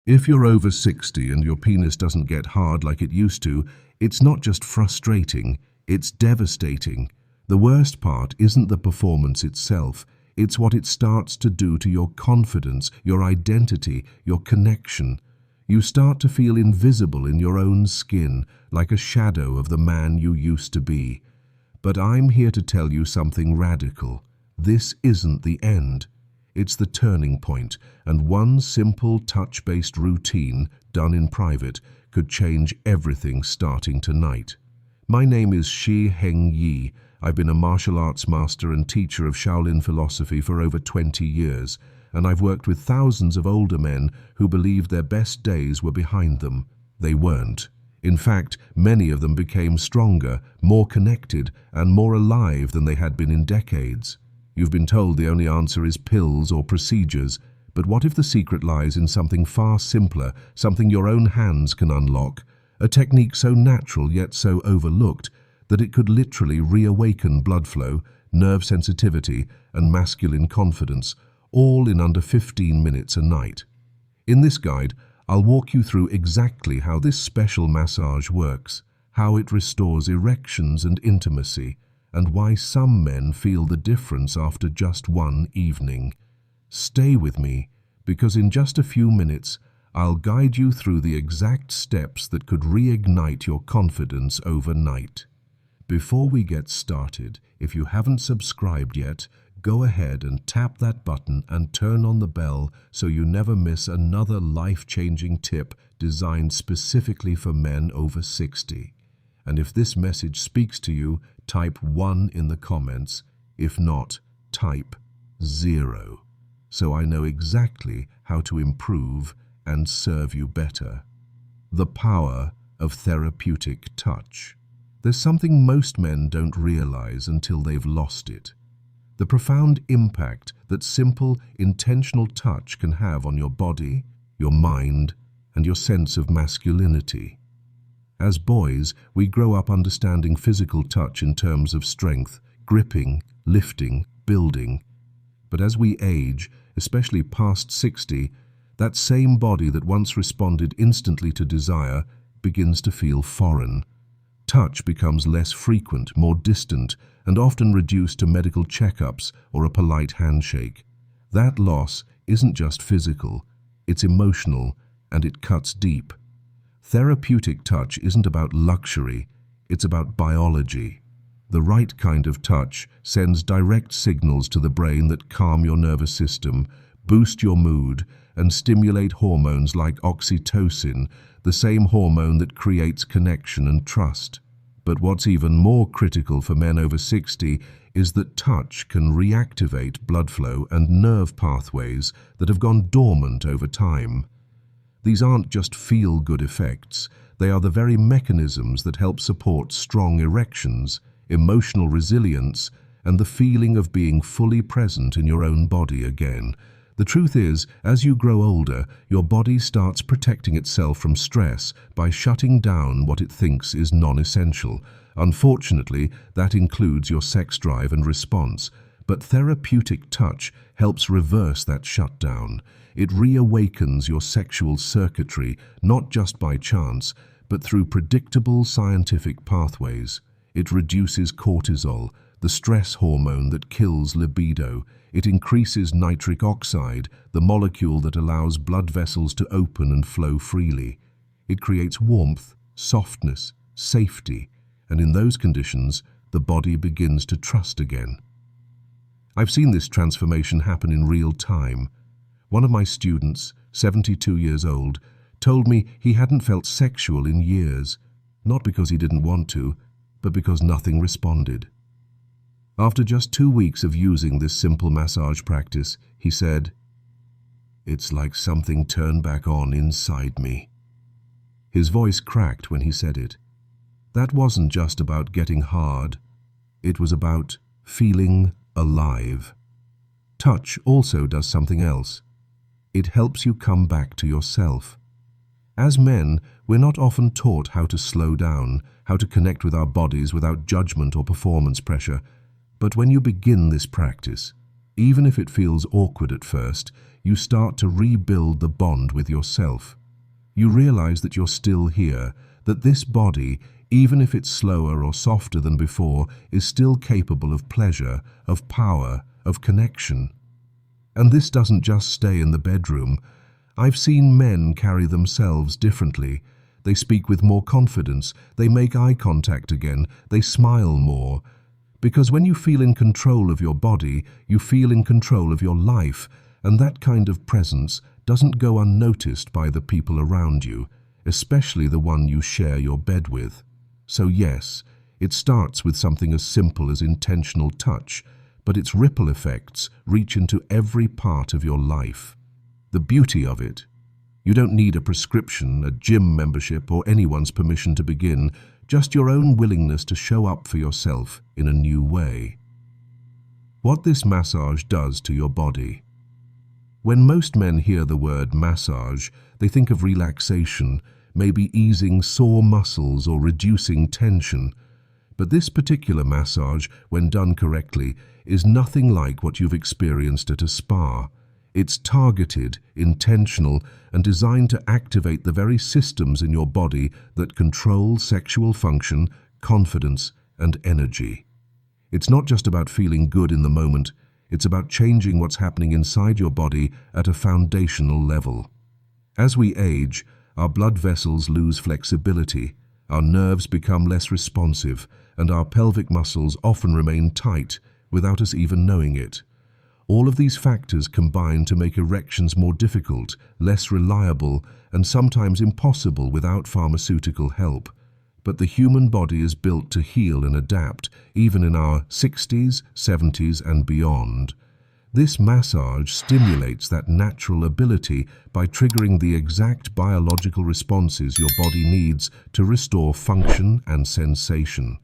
If you're over 60 and your penis doesn't get hard like it used to, it's not just frustrating, it's devastating. The worst part isn't the performance itself, it's what it starts to do to your confidence, your identity, your connection. You start to feel invisible in your own skin, like a shadow of the man you used to be. But I'm here to tell you something radical. This isn't the end. It's the turning point, and one simple touch-based routine done in private could change everything starting tonight. My name is Shi Heng Yi. I've been a martial arts master and teacher of Shaolin philosophy for over 20 years, and I've worked with thousands of older men who believed their best days were behind them. They weren't. In fact, many of them became stronger, more connected, and more alive than they had been in decades. You've been told the only answer is pills or procedures, but what if the secret lies in something far simpler, something your own hands can unlock, a technique so natural yet so overlooked that it could literally reawaken blood flow, nerve sensitivity, and masculine confidence, all in under 15 minutes a night. In this guide, I'll walk you through exactly how this special massage works, how it restores erections and intimacy, and why some men feel the difference after just one evening. Stay with me, because in just a few minutes, I'll guide you through the exact steps that could reignite your confidence overnight. Before we get started, if you haven't subscribed yet, go ahead and tap that button and turn on the bell so you never miss another life-changing tip designed specifically for men over 60. And if this message speaks to you, type 1 in the comments. If not, type 0, so I know exactly how to improve and serve you better. The power of therapeutic touch. There's something most men don't realize until they've lost it. The profound impact that simple, intentional touch can have on your body, your mind, and your sense of masculinity. As boys, we grow up understanding physical touch in terms of strength, gripping, lifting, building. But as we age, especially past 60, that same body that once responded instantly to desire begins to feel foreign. Touch becomes less frequent, more distant, and often reduced to medical checkups or a polite handshake. That loss isn't just physical, it's emotional, and it cuts deep. Therapeutic touch isn't about luxury, it's about biology. The right kind of touch sends direct signals to the brain that calm your nervous system, boost your mood, and stimulate hormones like oxytocin, the same hormone that creates connection and trust. But what's even more critical for men over 60 is that touch can reactivate blood flow and nerve pathways that have gone dormant over time. These aren't just feel-good effects, they are the very mechanisms that help support strong erections, emotional resilience, and the feeling of being fully present in your own body again. The truth is, as you grow older, your body starts protecting itself from stress by shutting down what it thinks is non-essential. Unfortunately, that includes your sex drive and response. But therapeutic touch helps reverse that shutdown. It reawakens your sexual circuitry, not just by chance, but through predictable scientific pathways. It reduces cortisol, the stress hormone that kills libido. It increases nitric oxide, the molecule that allows blood vessels to open and flow freely. It creates warmth, softness, safety, and in those conditions, the body begins to trust again. I've seen this transformation happen in real time. One of my students, 72 years old, told me he hadn't felt sexual in years, not because he didn't want to, but because nothing responded. After just 2 weeks of using this simple massage practice, he said, "It's like something turned back on inside me." His voice cracked when he said it. That wasn't just about getting hard, it was about feeling alive. Touch also does something else. It helps you come back to yourself. As men, we're not often taught how to slow down, how to connect with our bodies without judgment or performance pressure. But when you begin this practice, even if it feels awkward at first, you start to rebuild the bond with yourself. You realize that you're still here, that this body, even if it's slower or softer than before, is still capable of pleasure, of power, of connection. And this doesn't just stay in the bedroom. I've seen men carry themselves differently. They speak with more confidence, they make eye contact again, they smile more. Because when you feel in control of your body, you feel in control of your life, and that kind of presence doesn't go unnoticed by the people around you, especially the one you share your bed with. So yes, it starts with something as simple as intentional touch, but its ripple effects reach into every part of your life. The beauty of it: you don't need a prescription, a gym membership, or anyone's permission to begin, just your own willingness to show up for yourself in a new way. What this massage does to your body. When most men hear the word massage, they think of relaxation, maybe easing sore muscles or reducing tension. But this particular massage, when done correctly, is nothing like what you've experienced at a spa. It's targeted, intentional, and designed to activate the very systems in your body that control sexual function, confidence, and energy. It's not just about feeling good in the moment, it's about changing what's happening inside your body at a foundational level. As we age, our blood vessels lose flexibility, our nerves become less responsive, and our pelvic muscles often remain tight without us even knowing it. All of these factors combine to make erections more difficult, less reliable, and sometimes impossible without pharmaceutical help. But the human body is built to heal and adapt, even in our 60s, 70s, and beyond. This massage stimulates that natural ability by triggering the exact biological responses your body needs to restore function and sensation.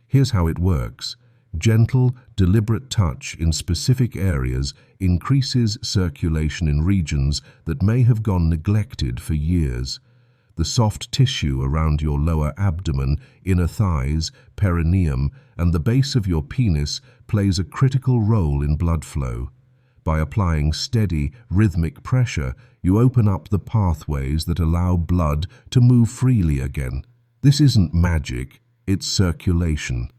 Here's how it works. Gentle, deliberate touch in specific areas increases circulation in regions that may have gone neglected for years. The soft tissue around your lower abdomen, inner thighs, perineum, and the base of your penis plays a critical role in blood flow. By applying steady, rhythmic pressure, you open up the pathways that allow blood to move freely again. This isn't magic, it's circulation.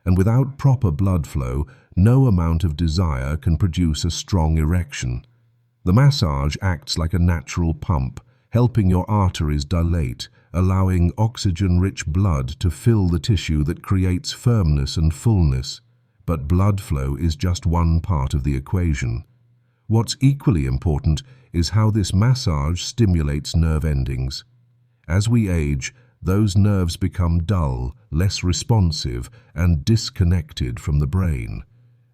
And without proper blood flow, no amount of desire can produce a strong erection. The massage acts like a natural pump, helping your arteries dilate, allowing oxygen-rich blood to fill the tissue that creates firmness and fullness. But blood flow is just one part of the equation. What's equally important is how this massage stimulates nerve endings. As we age, those nerves become dull, less responsive, and disconnected from the brain.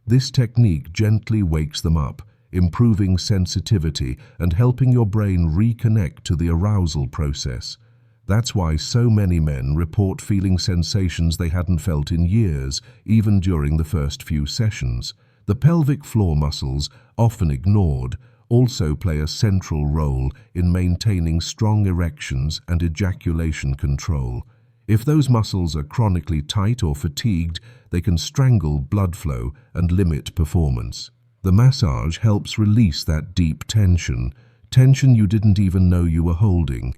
This technique gently wakes them up, improving sensitivity and helping your brain reconnect to the arousal process. That's why so many men report feeling sensations they hadn't felt in years, even during the first few sessions. The pelvic floor muscles, often ignored, also play a central role in maintaining strong erections and ejaculation control. If those muscles are chronically tight or fatigued, they can strangle blood flow and limit performance. The massage helps release that deep tension you didn't even know you were holding.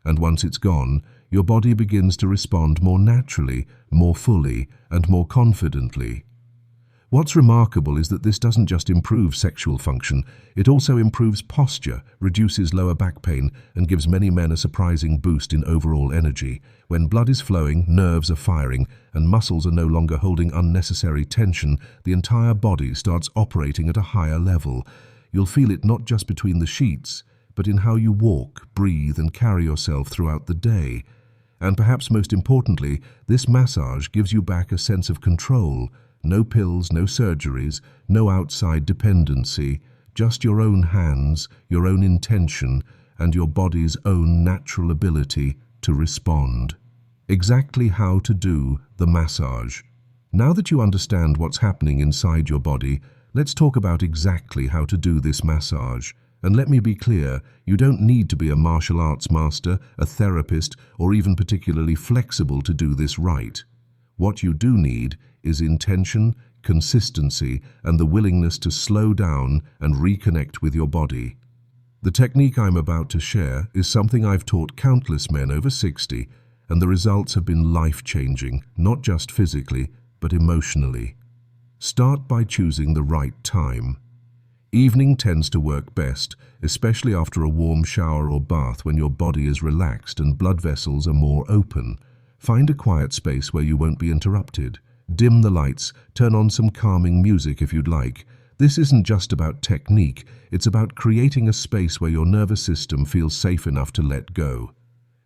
And once it's gone, your body begins to respond more naturally, more fully, and more confidently. What's remarkable is that this doesn't just improve sexual function, it also improves posture, reduces lower back pain, and gives many men a surprising boost in overall energy. When blood is flowing, nerves are firing, and muscles are no longer holding unnecessary tension, the entire body starts operating at a higher level. You'll feel it not just between the sheets, but in how you walk, breathe, and carry yourself throughout the day. And perhaps most importantly, this massage gives you back a sense of control. No pills, no surgeries, no outside dependency, just your own hands, your own intention, and your body's own natural ability to respond. Exactly how to do the massage. Now that you understand what's happening inside your body, let's talk about exactly how to do this massage. And let me be clear, you don't need to be a martial arts master, a therapist, or even particularly flexible to do this right. What you do need is intention, consistency, and the willingness to slow down and reconnect with your body. The technique I'm about to share is something I've taught countless men over 60, and the results have been life-changing, not just physically, but emotionally. Start by choosing the right time. Evening tends to work best, especially after a warm shower or bath when your body is relaxed and blood vessels are more open. Find a quiet space where you won't be interrupted. Dim the lights, turn on some calming music if you'd like. This isn't just about technique, it's about creating a space where your nervous system feels safe enough to let go.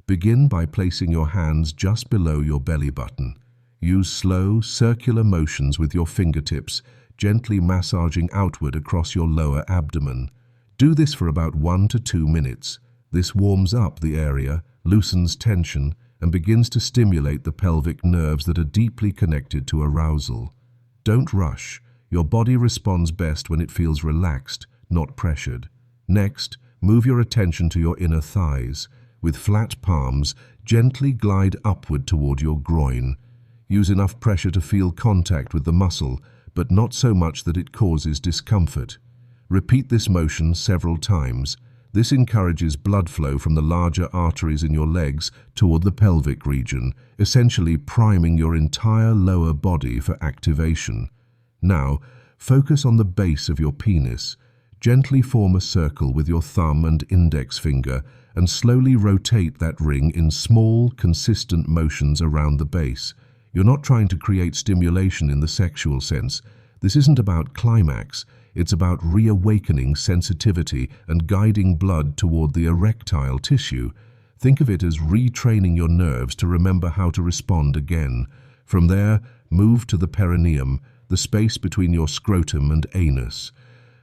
Begin by placing your hands just below your belly button. Use slow, circular motions with your fingertips, gently massaging outward across your lower abdomen. Do this for about 1 to 2 minutes. This warms up the area, loosens tension, and begins to stimulate the pelvic nerves that are deeply connected to arousal. Don't rush. Your body responds best when it feels relaxed, not pressured. Next, move your attention to your inner thighs. With flat palms, gently glide upward toward your groin. Use enough pressure to feel contact with the muscle, but not so much that it causes discomfort. Repeat this motion several times. This encourages blood flow from the larger arteries in your legs toward the pelvic region, essentially priming your entire lower body for activation. Now, focus on the base of your penis. Gently form a circle with your thumb and index finger and slowly rotate that ring in small, consistent motions around the base. You're not trying to create stimulation in the sexual sense. This isn't about climax. It's about reawakening sensitivity and guiding blood toward the erectile tissue. Think of it as retraining your nerves to remember how to respond again. From there, move to the perineum, the space between your scrotum and anus.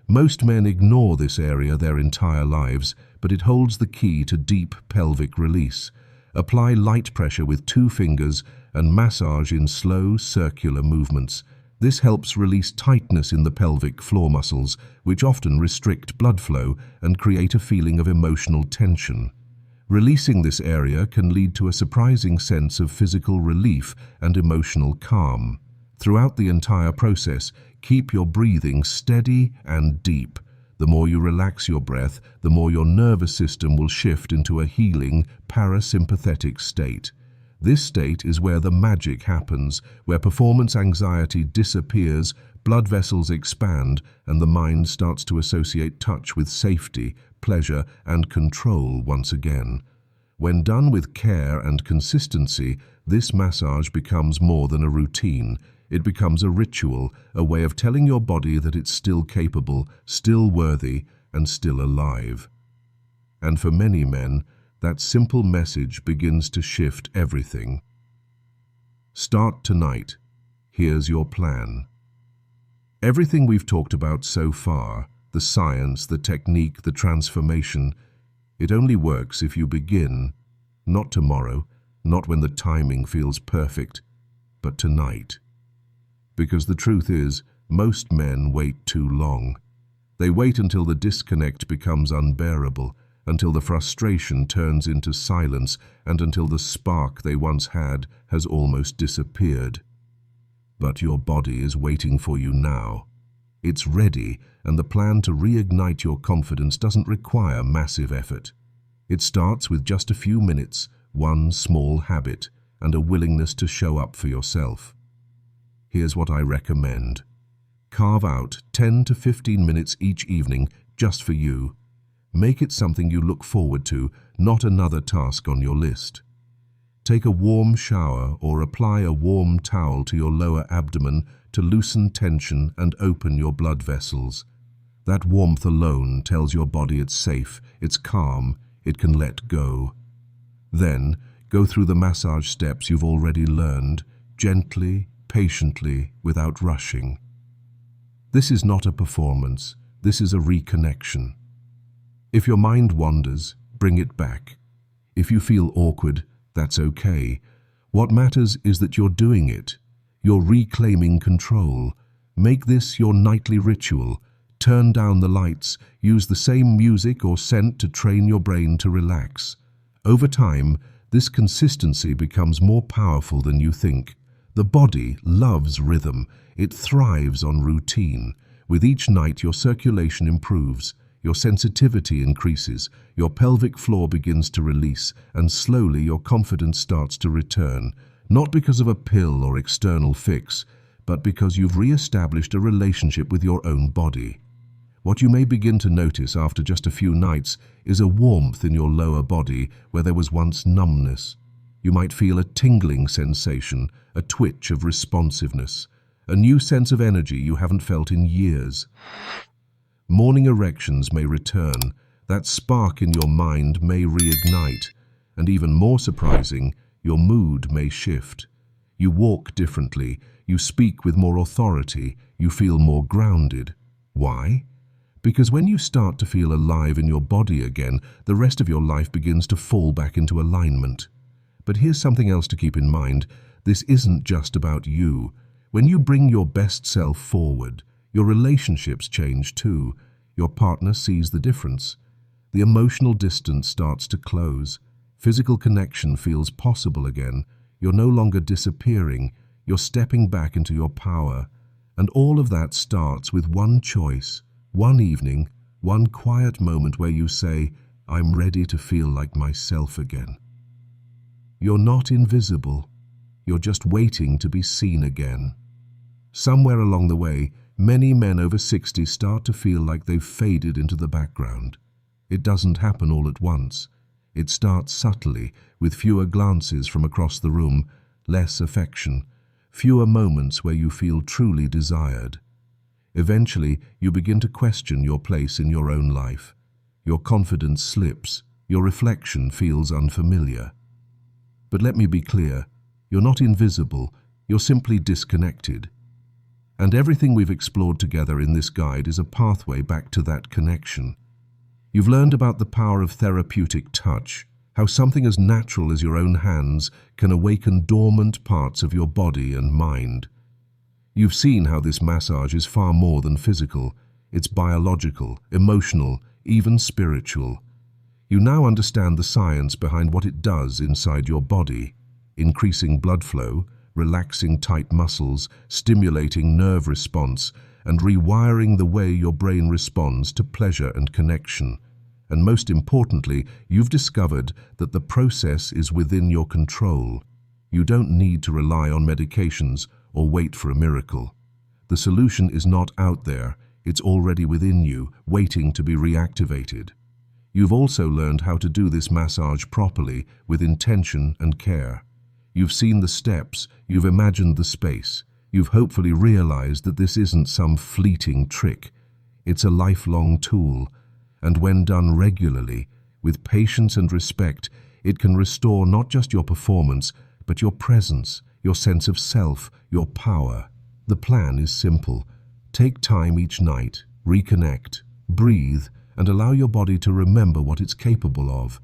Most men ignore this area their entire lives, but it holds the key to deep pelvic release. Apply light pressure with 2 fingers and massage in slow, circular movements. This helps release tightness in the pelvic floor muscles, which often restrict blood flow and create a feeling of emotional tension. Releasing this area can lead to a surprising sense of physical relief and emotional calm. Throughout the entire process, keep your breathing steady and deep. The more you relax your breath, the more your nervous system will shift into a healing, parasympathetic state. This state is where the magic happens, where performance anxiety disappears, blood vessels expand, and the mind starts to associate touch with safety, pleasure, and control once again. When done with care and consistency, this massage becomes more than a routine. It becomes a ritual, a way of telling your body that it's still capable, still worthy, and still alive. And for many men, that simple message begins to shift everything. Start tonight. Here's your plan. Everything we've talked about so far, the science, the technique, the transformation, it only works if you begin, not tomorrow, not when the timing feels perfect, but tonight. Because the truth is, most men wait too long. They wait until the disconnect becomes unbearable, until the frustration turns into silence, and until the spark they once had has almost disappeared. But your body is waiting for you now. It's ready, and the plan to reignite your confidence doesn't require massive effort. It starts with just a few minutes, one small habit, and a willingness to show up for yourself. Here's what I recommend. Carve out 10 to 15 minutes each evening just for you. Make it something you look forward to, not another task on your list. Take a warm shower or apply a warm towel to your lower abdomen to loosen tension and open your blood vessels. That warmth alone tells your body it's safe, it's calm, it can let go. Then, go through the massage steps you've already learned, gently, patiently, without rushing. This is not a performance, this is a reconnection. If your mind wanders, bring it back. If you feel awkward, that's okay. What matters is that you're doing it. You're reclaiming control. Make this your nightly ritual. Turn down the lights. Use the same music or scent to train your brain to relax. Over time, this consistency becomes more powerful than you think. The body loves rhythm. It thrives on routine. With each night, your circulation improves, your sensitivity increases, your pelvic floor begins to release, and slowly your confidence starts to return, not because of a pill or external fix, but because you've re-established a relationship with your own body. What you may begin to notice after just a few nights is a warmth in your lower body where there was once numbness. You might feel a tingling sensation, a twitch of responsiveness, a new sense of energy you haven't felt in years. Morning erections may return, that spark in your mind may reignite, and even more surprising, your mood may shift. You walk differently, you speak with more authority, you feel more grounded. Why? Because when you start to feel alive in your body again, the rest of your life begins to fall back into alignment. But here's something else to keep in mind. This isn't just about you. When you bring your best self forward, your relationships change too. Your partner sees the difference. The emotional distance starts to close. Physical connection feels possible again. You're no longer disappearing. You're stepping back into your power. And all of that starts with one choice, one evening, one quiet moment where you say, "I'm ready to feel like myself again." You're not invisible. You're just waiting to be seen again. Somewhere along the way, many men over 60 start to feel like they've faded into the background. It doesn't happen all at once. It starts subtly, with fewer glances from across the room, less affection, fewer moments where you feel truly desired. Eventually, you begin to question your place in your own life. Your confidence slips. Your reflection feels unfamiliar. But let me be clear, you're not invisible, you're simply disconnected. And everything we've explored together in this guide is a pathway back to that connection. You've learned about the power of therapeutic touch, how something as natural as your own hands can awaken dormant parts of your body and mind. You've seen how this massage is far more than physical. It's biological, emotional, even spiritual. You now understand the science behind what it does inside your body, increasing blood flow, relaxing tight muscles, stimulating nerve response, and rewiring the way your brain responds to pleasure and connection. And most importantly, you've discovered that the process is within your control. You don't need to rely on medications or wait for a miracle. The solution is not out there, it's already within you, waiting to be reactivated. You've also learned how to do this massage properly, with intention and care. You've seen the steps, you've imagined the space. You've hopefully realized that this isn't some fleeting trick. It's a lifelong tool, and when done regularly, with patience and respect, it can restore not just your performance, but your presence, your sense of self, your power. The plan is simple. Take time each night, reconnect, breathe, and allow your body to remember what it's capable of.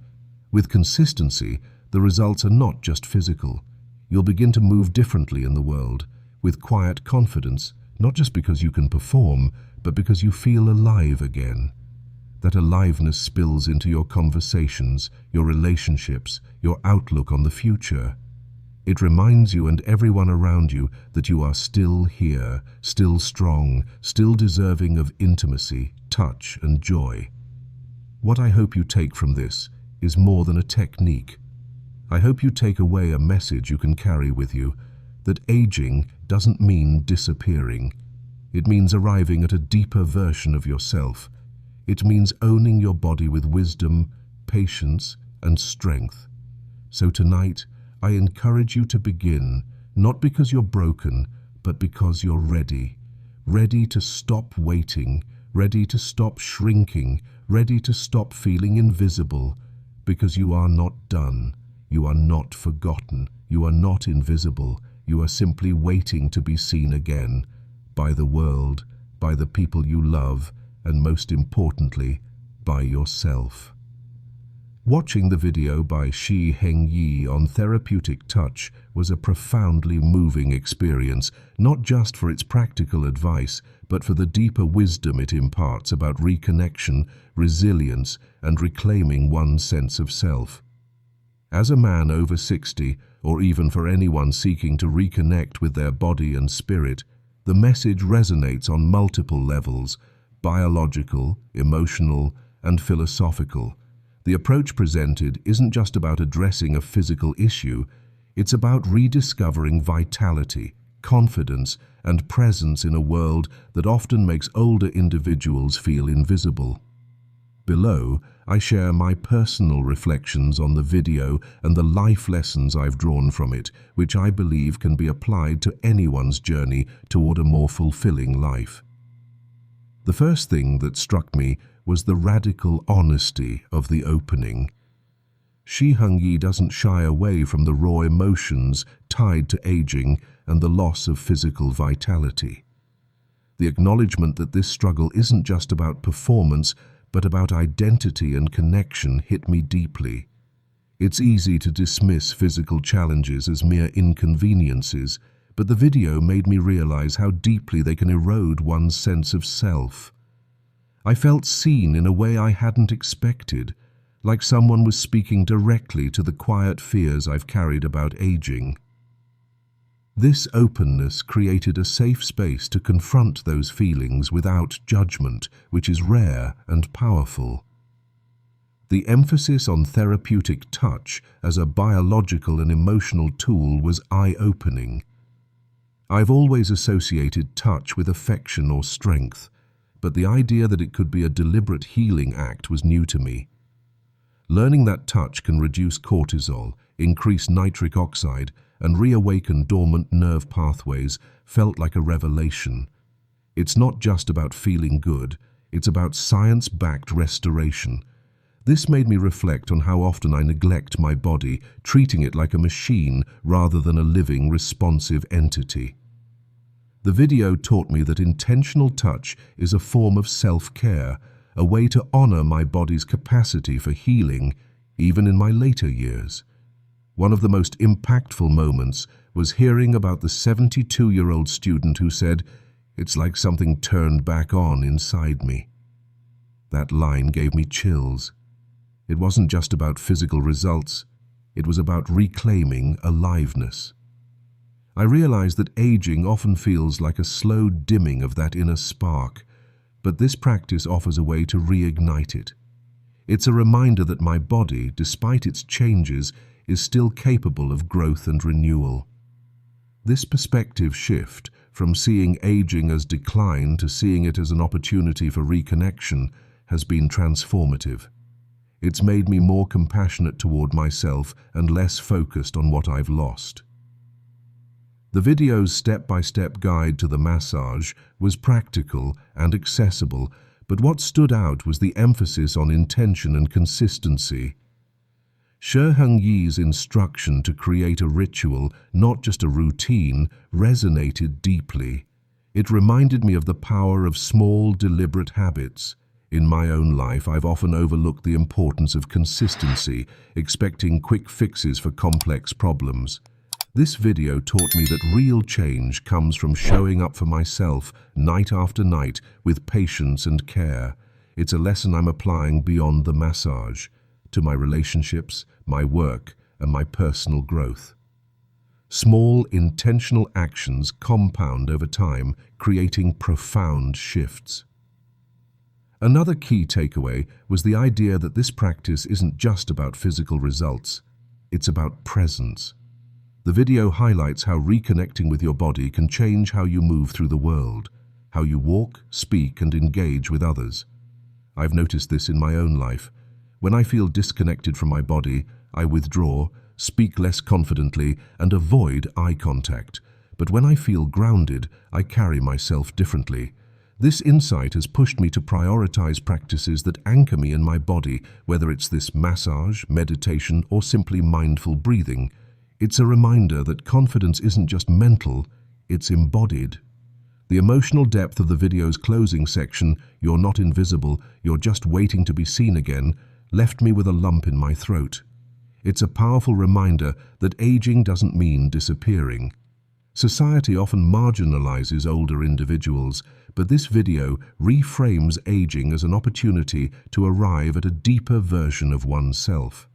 With consistency, the results are not just physical. You'll begin to move differently in the world, with quiet confidence, not just because you can perform, but because you feel alive again. That aliveness spills into your conversations, your relationships, your outlook on the future. It reminds you and everyone around you that you are still here, still strong, still deserving of intimacy, touch, and joy. What I hope you take from this is more than a technique. I hope you take away a message you can carry with you, that aging doesn't mean disappearing. It means arriving at a deeper version of yourself. It means owning your body with wisdom, patience, and strength. So tonight, I encourage you to begin, not because you're broken, but because you're ready. Ready to stop waiting, ready to stop shrinking, ready to stop feeling invisible, because you are not done. You are not forgotten. You are not invisible. You are simply waiting to be seen again, by the world, by the people you love, and most importantly, by yourself. Watching the video by Shi Heng Yi on therapeutic touch was a profoundly moving experience, not just for its practical advice, but for the deeper wisdom it imparts about reconnection, resilience, and reclaiming one's sense of self. As a man over 60, or even for anyone seeking to reconnect with their body and spirit, The message resonates on multiple levels: biological, emotional, and philosophical. The approach presented isn't just about addressing a physical issue, it's about rediscovering vitality, confidence, and presence in a world that often makes older individuals feel invisible. Below, I share my personal reflections on the video and the life lessons I've drawn from it, which I believe can be applied to anyone's journey toward a more fulfilling life. The first thing that struck me was the radical honesty of the opening. Shi Heng Yi doesn't shy away from the raw emotions tied to aging and the loss of physical vitality. The acknowledgement that this struggle isn't just about performance, but about identity and connection hit me deeply. It's easy to dismiss physical challenges as mere inconveniences, but the video made me realize how deeply they can erode one's sense of self. I felt seen in a way I hadn't expected, like someone was speaking directly to the quiet fears I've carried about aging. This openness created a safe space to confront those feelings without judgment, which is rare and powerful. The emphasis on therapeutic touch as a biological and emotional tool was eye-opening. I've always associated touch with affection or strength, but the idea that it could be a deliberate healing act was new to me. Learning that touch can reduce cortisol, increase nitric oxide, and reawaken dormant nerve pathways felt like a revelation. It's not just about feeling good, it's about science-backed restoration. This made me reflect on how often I neglect my body, treating it like a machine rather than a living, responsive entity. The video taught me that intentional touch is a form of self-care, a way to honor my body's capacity for healing, even in my later years. One of the most impactful moments was hearing about the 72-year-old student who said, "It's like something turned back on inside me." That line gave me chills. It wasn't just about physical results, it was about reclaiming aliveness. I realized that aging often feels like a slow dimming of that inner spark, but this practice offers a way to reignite it. It's a reminder that my body, despite its changes, is still capable of growth and renewal. This perspective shift, from seeing aging as decline to seeing it as an opportunity for reconnection, has been transformative. It's made me more compassionate toward myself and less focused on what I've lost. The video's step-by-step guide to the massage was practical and accessible, but what stood out was the emphasis on intention and consistency. Shi Heng Yi's instruction to create a ritual, not just a routine, resonated deeply. It reminded me of the power of small, deliberate habits. In my own life, I've often overlooked the importance of consistency, expecting quick fixes for complex problems. This video taught me that real change comes from showing up for myself night after night with patience and care. It's a lesson I'm applying beyond the massage, to my relationships, my work, and my personal growth. Small, intentional actions compound over time, creating profound shifts. Another key takeaway was the idea that this practice isn't just about physical results, it's about presence. The video highlights how reconnecting with your body can change how you move through the world, how you walk, speak, and engage with others. I've noticed this in my own life. When I feel disconnected from my body, I withdraw, speak less confidently, and avoid eye contact. But when I feel grounded, I carry myself differently. This insight has pushed me to prioritize practices that anchor me in my body, whether it's this massage, meditation, or simply mindful breathing. It's a reminder that confidence isn't just mental, it's embodied. The emotional depth of the video's closing section, "You're not invisible, you're just waiting to be seen again," left me with a lump in my throat. It's a powerful reminder that aging doesn't mean disappearing. Society often marginalizes older individuals, but this video reframes aging as an opportunity to arrive at a deeper version of oneself.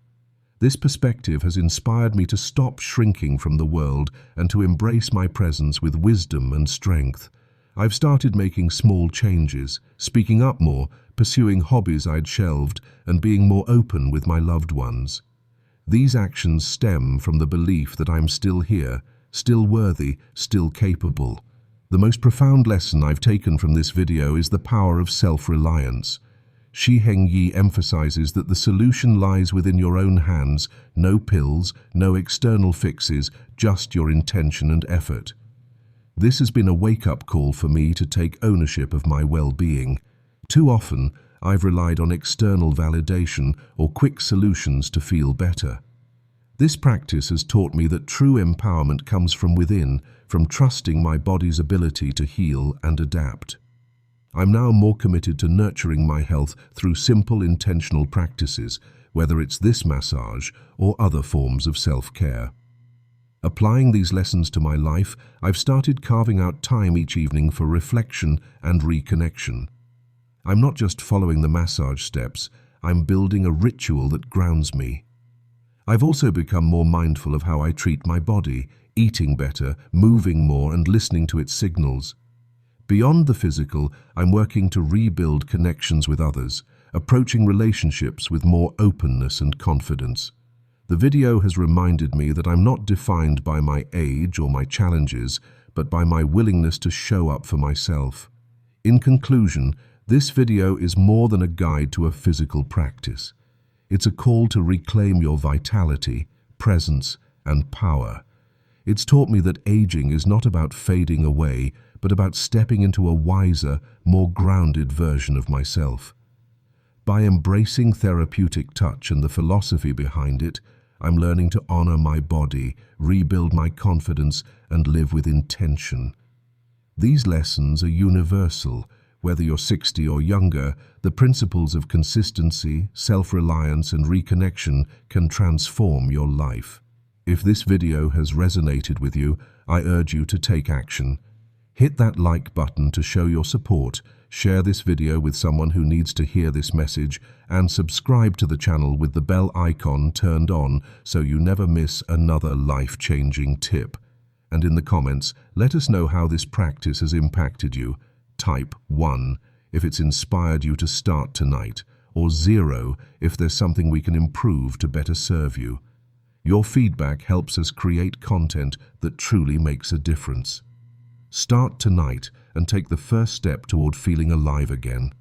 This perspective has inspired me to stop shrinking from the world and to embrace my presence with wisdom and strength. I've started making small changes, speaking up more, pursuing hobbies I'd shelved, and being more open with my loved ones. These actions stem from the belief that I'm still here, still worthy, still capable. The most profound lesson I've taken from this video is the power of self-reliance. Shi Heng Yi emphasizes that the solution lies within your own hands, no pills, no external fixes, just your intention and effort. This has been a wake-up call for me to take ownership of my well-being. Too often, I've relied on external validation or quick solutions to feel better. This practice has taught me that true empowerment comes from within, from trusting my body's ability to heal and adapt. I'm now more committed to nurturing my health through simple, intentional practices, whether it's this massage or other forms of self-care. Applying these lessons to my life, I've started carving out time each evening for reflection and reconnection. I'm not just following the massage steps, I'm building a ritual that grounds me. I've also become more mindful of how I treat my body, eating better, moving more, and listening to its signals. Beyond the physical, I'm working to rebuild connections with others, approaching relationships with more openness and confidence. The video has reminded me that I'm not defined by my age or my challenges, but by my willingness to show up for myself. In conclusion, this video is more than a guide to a physical practice. It's a call to reclaim your vitality, presence, and power. It's taught me that aging is not about fading away, but about stepping into a wiser, more grounded version of myself. By embracing therapeutic touch and the philosophy behind it, I'm learning to honor my body, rebuild my confidence, and live with intention. These lessons are universal. Whether you're 60 or younger, the principles of consistency, self-reliance, and reconnection can transform your life. If this video has resonated with you, I urge you to take action. Hit that like button to show your support, share this video with someone who needs to hear this message, and subscribe to the channel with the bell icon turned on so you never miss another life-changing tip. And in the comments, let us know how this practice has impacted you. Type 1 if it's inspired you to start tonight, or 0 if there's something we can improve to better serve you. Your feedback helps us create content that truly makes a difference. Start tonight and take the first step toward feeling alive again.